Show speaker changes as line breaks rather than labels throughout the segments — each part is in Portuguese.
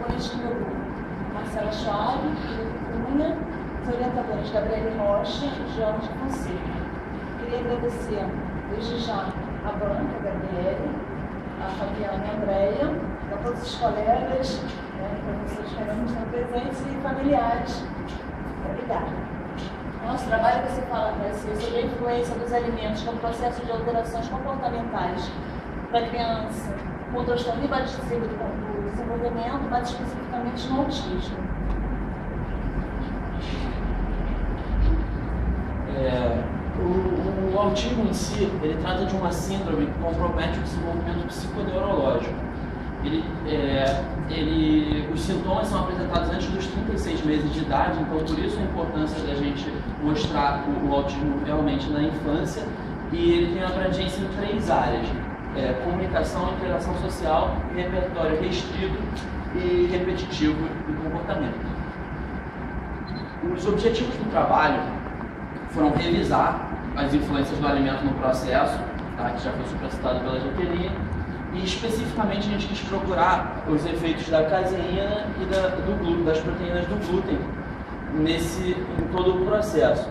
componentes do meu grupo: Marcela Schwab, Felipe Cunha, os orientadores Gabriele Rocha e Jorge Fonseca. Queria agradecer desde já a banca, a Gabriele, a Fabiana e a Andréia, a todos os colegas, professores que ainda estão presentes e familiares. Obrigada. Nosso trabalho vai ser sobre a influência dos alimentos no processo de alterações comportamentais da criança com transtorno invasivo do desenvolvimento, mais especificamente no autismo.
O autismo em si, ele trata de uma síndrome que compromete o desenvolvimento psiconeurológico. Os sintomas são apresentados antes dos 36 meses de idade, então por isso a importância da gente mostrar o autismo realmente na infância, e ele tem abrangência em 3 áreas: comunicação, interação social e repertório restrito e repetitivo do comportamento. Os objetivos do trabalho foram revisar as influências do alimento no processo, tá, que já foi supracitado pela Jaqueline, e especificamente a gente quis procurar os efeitos da caseína e das proteínas do glúten em todo o processo.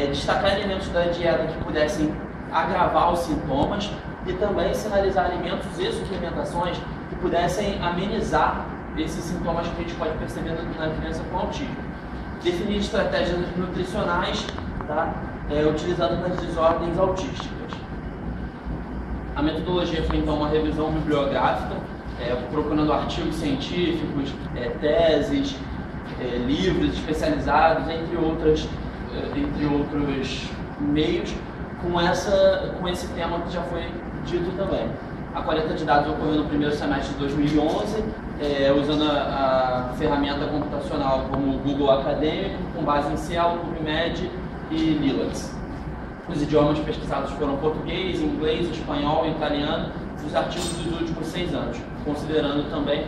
Destacar elementos da dieta que pudessem agravar os sintomas e também sinalizar alimentos e suplementações que pudessem amenizar esses sintomas que a gente pode perceber na criança com autismo. Definir estratégias nutricionais, tá, utilizadas nas desordens autísticas. A metodologia foi então uma revisão bibliográfica, procurando artigos científicos, teses, livros especializados, entre outros meios, com esse tema que já foi dito também. A coleta de dados ocorreu no primeiro semestre de 2011, usando a ferramenta computacional como o Google Acadêmico, com base em Cielo, PubMed e Lilacs. Os idiomas pesquisados foram português, inglês, espanhol e italiano, os artigos dos últimos 6 anos, considerando também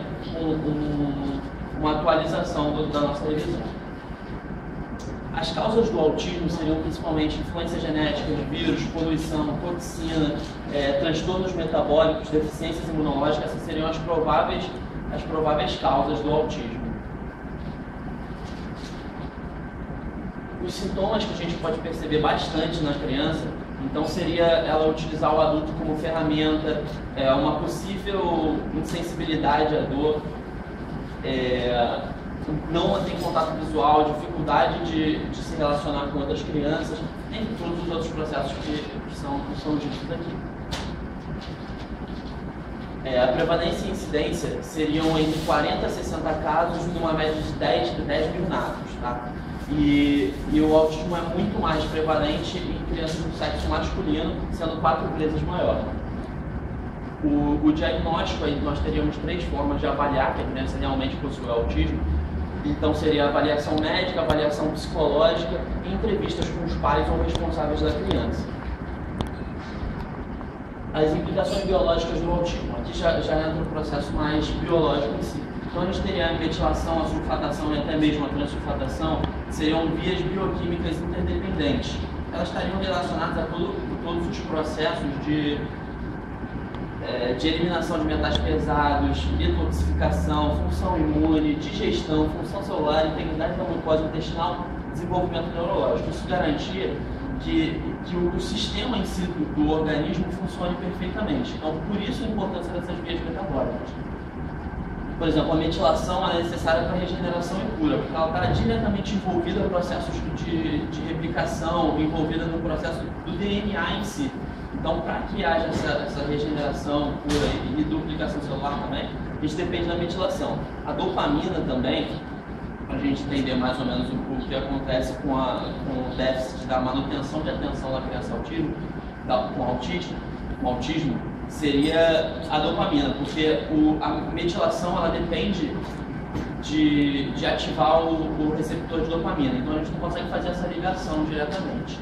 uma atualização da nossa revisão. As causas do autismo seriam principalmente influências genéticas, vírus, poluição, toxina, transtornos metabólicos, deficiências imunológicas. Essas seriam as prováveis causas do autismo. Os sintomas que a gente pode perceber bastante na criança, então seria ela utilizar o adulto como ferramenta, uma possível insensibilidade à dor, não ter contato visual, dificuldade de se relacionar com outras crianças, entre todos os outros processos que são ditos aqui. A prevalência e incidência seriam entre 40 a 60 casos, numa média de 10 mil natos, tá? E o autismo é muito mais prevalente em crianças do sexo masculino, sendo 4 vezes maior. O diagnóstico, aí nós teríamos 3 formas de avaliar que a criança realmente possui autismo. Então seria a avaliação médica, a avaliação psicológica e entrevistas com os pais ou responsáveis da criança. As implicações biológicas do autismo. Aqui já entra o processo mais biológico em si. Então a gente teria a metilação, a sulfatação e até mesmo a transsulfatação, seriam vias bioquímicas interdependentes. Elas estariam relacionadas a todos os processos de eliminação de metais pesados, detoxificação, função imune, digestão, função celular, integridade da mucosa intestinal, desenvolvimento neurológico. Isso garantia que o sistema em si do organismo funcione perfeitamente. Então, por isso a importância dessas vias metabólicas. Por exemplo, a metilação é necessária para regeneração e cura, porque ela está diretamente envolvida em processos de replicação, envolvida no processo do DNA em si. Então, para que haja essa regeneração, cura e duplicação celular também, a gente depende da metilação. A dopamina também, para a gente entender mais ou menos o que acontece com o déficit da manutenção de atenção da criança com autismo, seria a dopamina, porque a metilação ela depende de ativar o receptor de dopamina, então a gente não consegue fazer essa ligação diretamente.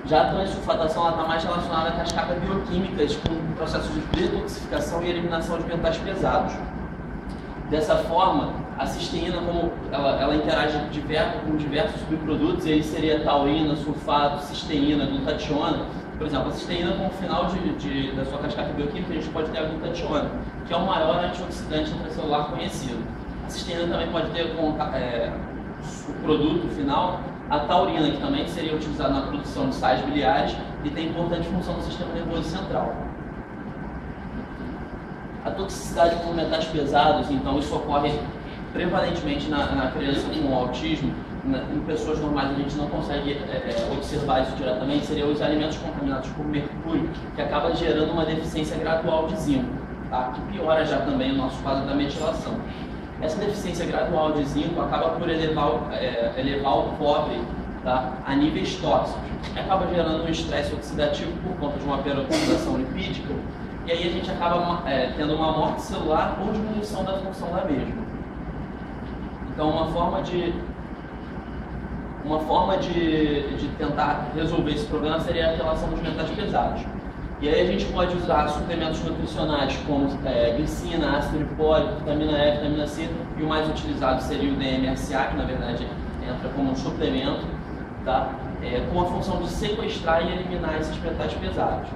Já a transsulfatação está mais relacionada a cascatas bioquímicas com processos de detoxificação e eliminação de metais pesados. Dessa forma, a cisteína, como ela interage com diversos subprodutos, e aí seria taurina, sulfato, cisteína, glutationa, Por exemplo, a cisteína, com o final da sua cascata bioquímica, a gente pode ter a glutationa, que é o maior antioxidante intracelular conhecido. A cisteína também pode ter o produto final a taurina, que também seria utilizada na produção de sais biliares e tem importante função no sistema nervoso central. A toxicidade por metais pesados, então, isso ocorre prevalentemente na criança com autismo. Em pessoas normais a gente não consegue observar isso diretamente, seriam os alimentos contaminados por mercúrio, que acaba gerando uma deficiência gradual de zinco, tá? Que piora já também o nosso quadro da metilação. Essa deficiência gradual de zinco acaba por elevar o cobre, tá, a níveis tóxicos, e acaba gerando um estresse oxidativo por conta de uma peroxidação lipídica, e aí a gente acaba tendo uma morte celular ou diminuição da função da mesma. Então, uma forma de tentar resolver esse problema seria a relação dos metais pesados. E aí a gente pode usar suplementos nutricionais como glicina, ácido lipólico, vitamina E, vitamina C, e o mais utilizado seria o DMSA, que na verdade entra como um suplemento, tá? Com a função de sequestrar e eliminar esses metais pesados.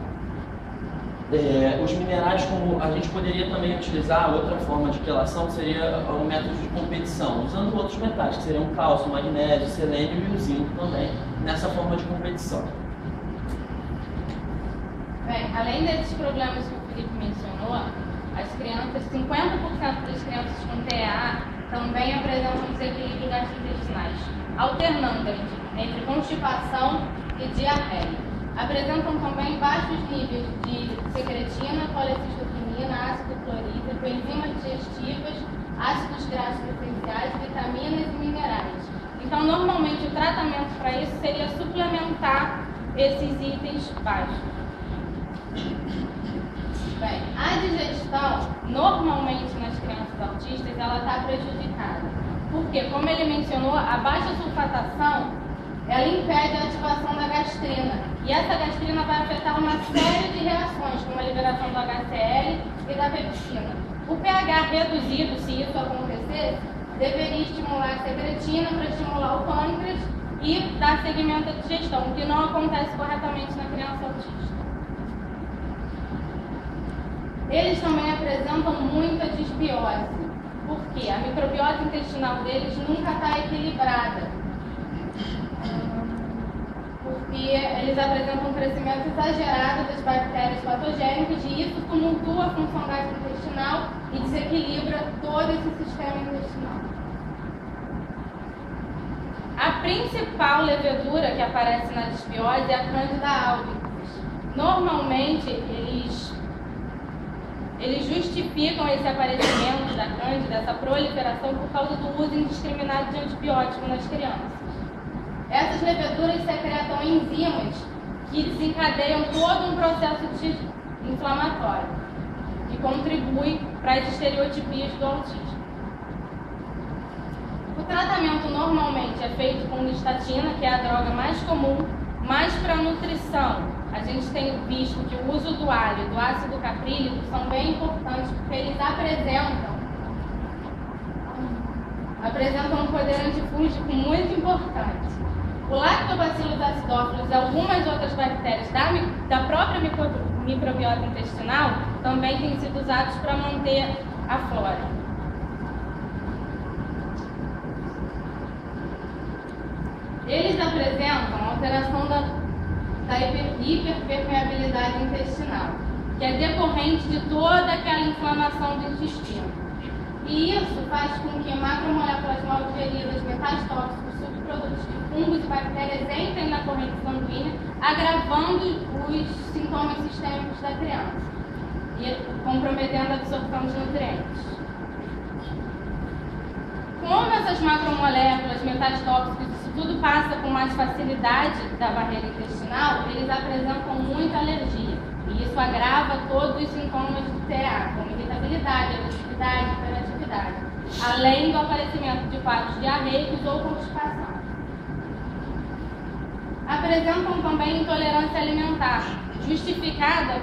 Os minerais, como a gente poderia também utilizar, outra forma de quelação seria um método de competição, usando outros metais, que seriam o cálcio, o magnésio, o selênio e o zinco também, nessa forma de competição.
Bem, além desses problemas que o Felipe mencionou, as crianças, 50% das crianças com TEA também apresentam desequilíbrio gastrointestinais, alternando entre constipação e diarreia. Apresentam também baixos níveis de secretina, colecistofenina, ácido clorídrico, enzimas digestivas, ácidos graxos essenciais, vitaminas e minerais. Então, normalmente, o tratamento para isso seria suplementar esses itens baixos. Bem, a digestão, normalmente nas crianças autistas, ela está prejudicada. Porque, como ele mencionou, a baixa sulfatação, ela impede a ativação da gastrina. E essa gastrina vai afetar uma série de reações, como a liberação do HCl e da pepsina. O pH reduzido, se isso acontecer, deveria estimular a secretina para estimular o pâncreas e dar seguimento à digestão, o que não acontece corretamente na criança autista. Eles também apresentam muita disbiose, porque a microbiota intestinal deles nunca está equilibrada. Porque eles apresentam um crescimento exagerado das bactérias patogênicas e isso tumultua a função gastrointestinal e desequilibra todo esse sistema intestinal. A principal levedura que aparece na disbiose é a Candida albicans. Normalmente, eles justificam esse aparecimento da Cândida, essa proliferação, por causa do uso indiscriminado de antibiótico nas crianças. Essas leveduras secretam enzimas que desencadeiam todo um processo inflamatório, que contribui para as estereotipias do autismo. O tratamento normalmente é feito com nistatina, que é a droga mais comum, mas para nutrição, a gente tem visto que o uso do alho e do ácido caprílico são bem importantes, porque eles apresentam um poder antifúngico muito importante. O Lactobacillus acidófilos e algumas outras bactérias da própria microbiota intestinal também têm sido usados para manter a flora. Eles apresentam alteração da hiperpermeabilidade intestinal, que é decorrente de toda aquela inflamação do intestino. E isso faz com que macromoléculas mal digeridas, metais tóxicos, subprodutos de fungos e bactérias entrem na corrente sanguínea, agravando os sintomas sistêmicos da criança e comprometendo a absorção de nutrientes. Como essas macromoléculas, metais tóxicos, isso tudo passa com mais facilidade da barreira intestinal, eles apresentam muita alergia. E isso agrava todos os sintomas do TEA, como irritabilidade, agressividade, hiperatividade, além do aparecimento de quadros diarreicos ou constipação. Apresentam também intolerância alimentar, justificada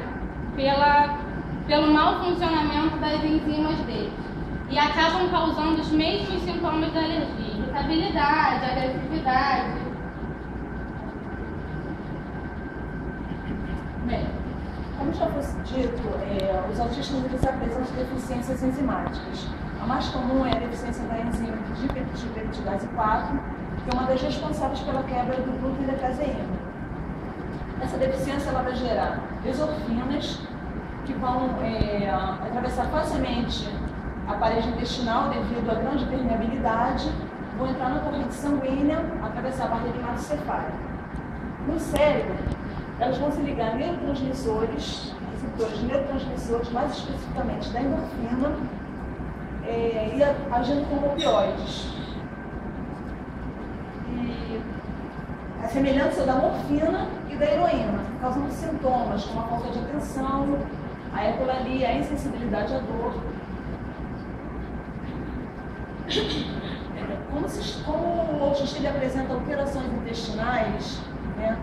pelo mau funcionamento das enzimas deles. E acabam causando os mesmos sintomas da alergia, irritabilidade, agressividade.
como já foi dito, os autistas eles apresentam deficiências enzimáticas. A mais comum é a deficiência da enzima dipeptidase 4, que é uma das responsáveis pela quebra do glúten e da caseína. Essa deficiência ela vai gerar exorfinas, que vão atravessar facilmente a parede intestinal devido à grande permeabilidade, vão entrar na corrente sanguínea, atravessar a barreira hematocefálica. No cérebro, elas vão se ligar a neurotransmissores, receptores de neurotransmissores, mais especificamente da endorfina, e agindo como opioides. E a semelhança da morfina e da heroína, causando sintomas como a falta de atenção, a ecolalia, a insensibilidade à dor. Como o autista ele apresenta alterações intestinais, né,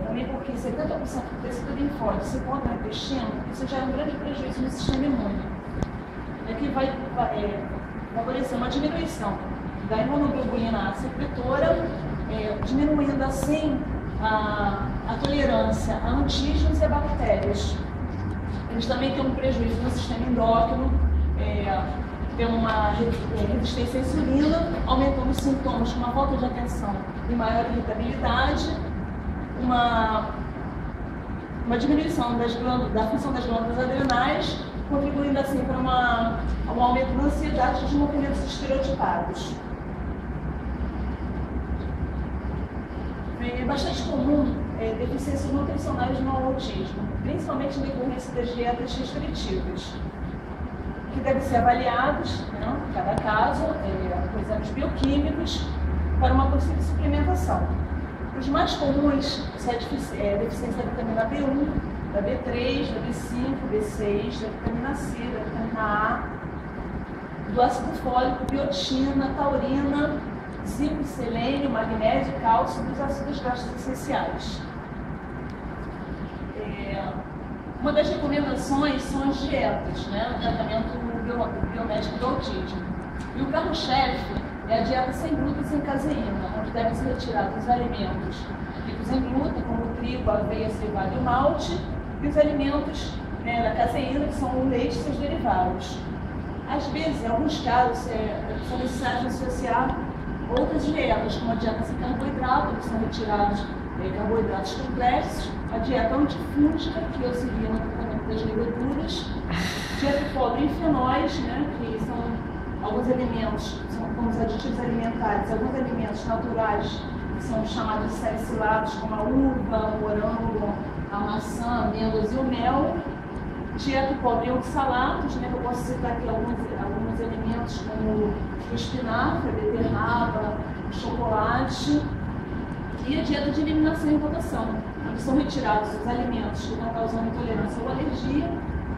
também porque 70% do tecido linfóide se encontra no intestino, isso já é um grande prejuízo no sistema imune. E aqui vai favorecer uma diminuição da imunoglobulina A secretora, diminuindo assim a tolerância a antígenos e a bactérias. Eles também têm um prejuízo no sistema endócrino, tem uma resistência à insulina, aumentando os sintomas como a falta de atenção e maior irritabilidade, uma diminuição da função das glândulas adrenais, contribuindo assim para um aumento da ansiedade e de movimentos estereotipados. É bastante comum deficiências nutricionais no autismo, principalmente em decorrência das dietas restritivas, que devem ser avaliados, né, em cada caso, com exames bioquímicos, para uma possível suplementação. Os mais comuns são a deficiência da vitamina B1, da B3, da B5, B6, da vitamina C, da vitamina A, do ácido fólico, biotina, taurina, zinco, selênio, magnésio, cálcio e dos ácidos graxos essenciais. Uma das recomendações são as dietas, né, o tratamento biomédico do autismo. E o carro-chefe é a dieta sem glúten e sem caseína, onde devem ser retirados os alimentos ricos em glúten, como o trigo, a aveia, a cevada e o malte, e os alimentos da caseína, que são o leite e seus derivados. Às vezes, em alguns casos, são necessários associar outras dietas, como a dieta sem carboidrato, que são retirados carboidratos complexos, a dieta antifúngica, que auxilia no tratamento das leveduras, dieta pobre em fenóis, né, que são alguns alimentos, são como os aditivos alimentares, alguns alimentos naturais, que são chamados de salicilados, como a uva, o morango, a maçã, amêndoas e o mel. Dieta pobre em oxalatos, né, que eu posso citar aqui alguns alimentos como o espinafre, a beterraba, o chocolate. E a dieta de eliminação e rotação, onde são retirados os alimentos que estão causando intolerância ou alergia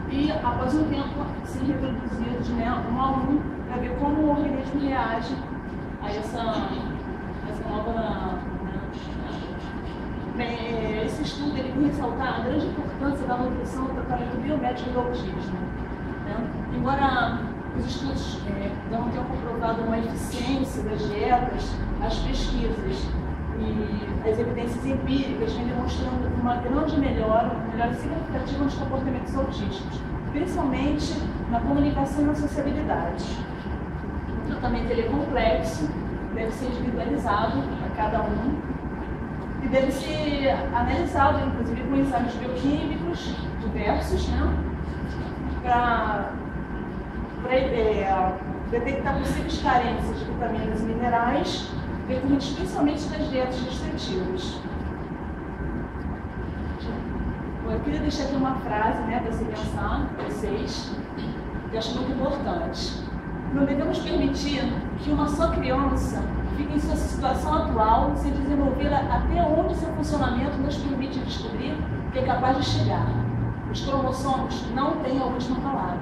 e, após um tempo, ser reproduzidos, né, um a um, para ver como o organismo reage a essa nova... Esse estudo ele vem ressaltar a grande importância da nutrição no tratamento biomédico do autismo. Né? Embora os estudos não tenham comprovado uma eficiência das dietas, as pesquisas e as evidências empíricas vêm demonstrando uma grande melhora significativa nos comportamentos autísticos, principalmente na comunicação e na sociabilidade. O tratamento ele é complexo, deve ser individualizado a cada um e deve ser analisado, inclusive, com exames bioquímicos diversos, né, para detectar possíveis carências de vitaminas e minerais, decorrentes principalmente das dietas restritivas. Eu queria deixar aqui uma frase, né, para se pensar, para vocês, que eu acho muito importante. Não devemos permitir que uma só criança fique em sua situação atual, se desenvolver até onde seu funcionamento nos permite descobrir que é capaz de chegar. Os cromossomos não têm a última palavra.